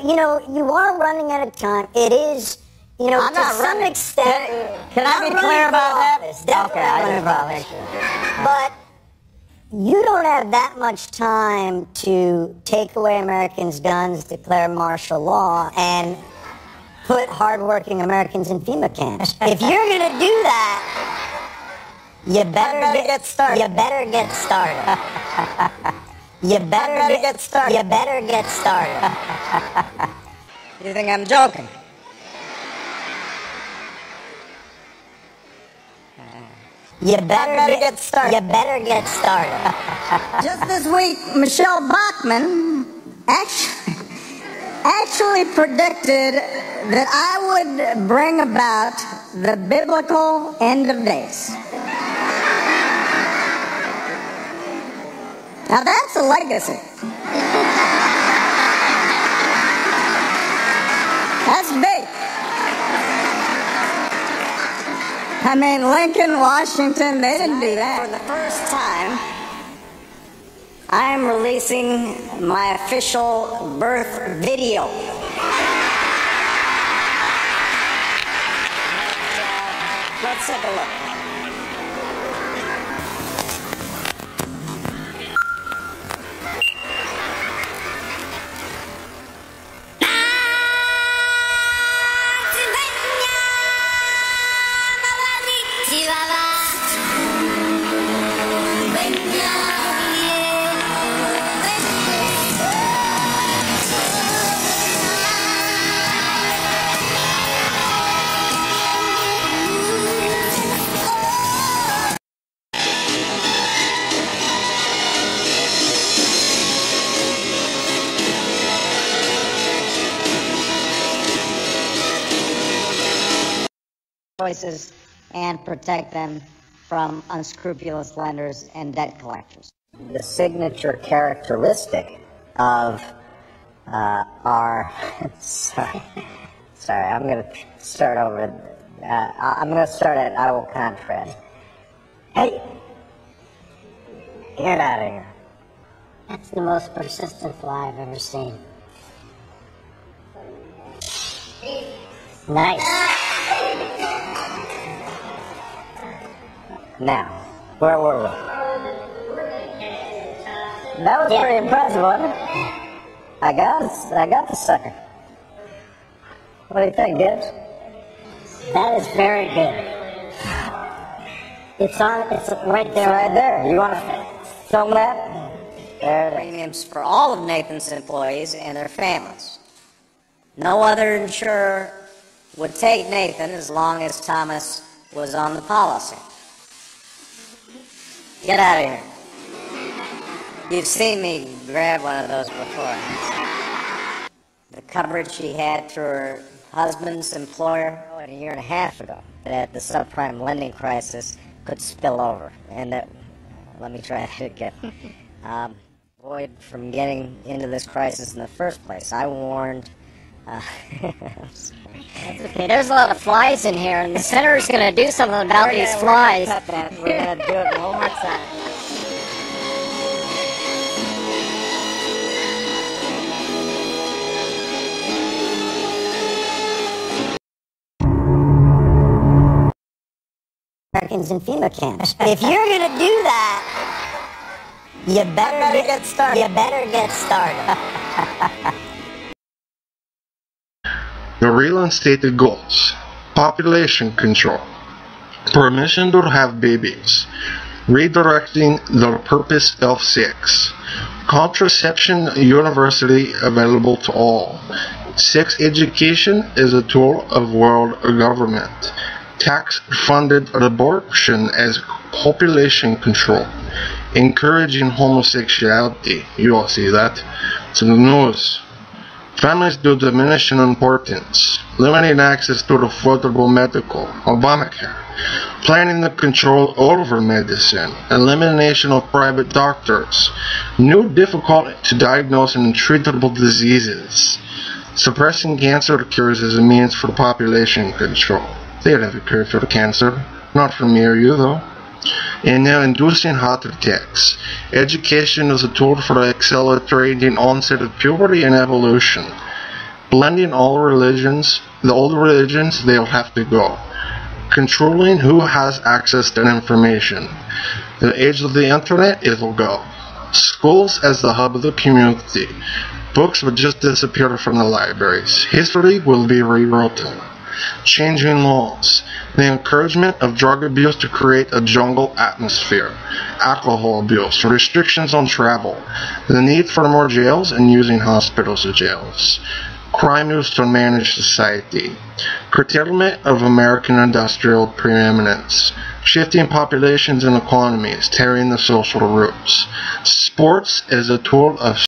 you know, you are running out of time. It is, you know, to some extent. Can I be clear about that? Okay, I just but you don't have that much time to take away Americans' guns, declare martial law, and put hardworking Americans in FEMA camps. If you're going to do that, you better get started. You better get started. You better get started. You better get started. You think I'm joking? You better get started. You better get started. Just this week, Michelle Bachmann actually predicted that I would bring about the biblical end of days. Now that's a legacy. That's big. I mean, Lincoln, Washington, they didn't do that. For the first time, I am releasing my official birth video. Let's take a look. Choices and protect them from unscrupulous lenders and debt collectors. The signature characteristic of our sorry, I'm going to start over. I'm going to start at I will contract. Hey, get out of here. That's the most persistent fly I've ever seen. Nice. Now, where were we? That was pretty impressive, wasn't it? I got the sucker. What do you think, Gibbs? That is very good. It's right there. Right there. You want to film that? There. Premiums for all of Nathan's employees and their families. No other insurer would take Nathan as long as Thomas was on the policy. Get out of here. You've seen me grab one of those before. The coverage she had through her husband's employer a year and a half ago, that the subprime lending crisis could spill over, and that, let me try that again, avoid from getting into this crisis in the first place. I warned, Okay, there's a lot of flies in here, and the senator's going to do something about these flies. We're going to do it one more time. Americans in FEMA camps. If you're going to do that, you better get started. You better get started. The real and stated goals: population control, permission to have babies, redirecting the purpose of sex, contraception universally available to all, sex education is a tool of world government, tax-funded abortion as population control, encouraging homosexuality. You all see that? It's in the news. Families do diminish in importance, limiting access to affordable medical, Obamacare, planning the control over medicine, elimination of private doctors, new difficult to diagnose and treatable diseases, suppressing cancer cures as a means for population control. They have a cure for the cancer, not for me or you though. And now inducing heart attacks. Education is a tool for accelerating onset of puberty and evolution. Blending all religions, the old religions, they'll have to go. Controlling who has access to information. The age of the internet, it'll go. Schools as the hub of the community. Books would just disappear from the libraries. History will be rewritten. Changing laws. The encouragement of drug abuse to create a jungle atmosphere. Alcohol abuse. Restrictions on travel. The need for more jails and using hospitals as jails. Crime used to manage society. Curtailment of American industrial preeminence. Shifting populations and economies, tearing the social roots. Sports is a tool of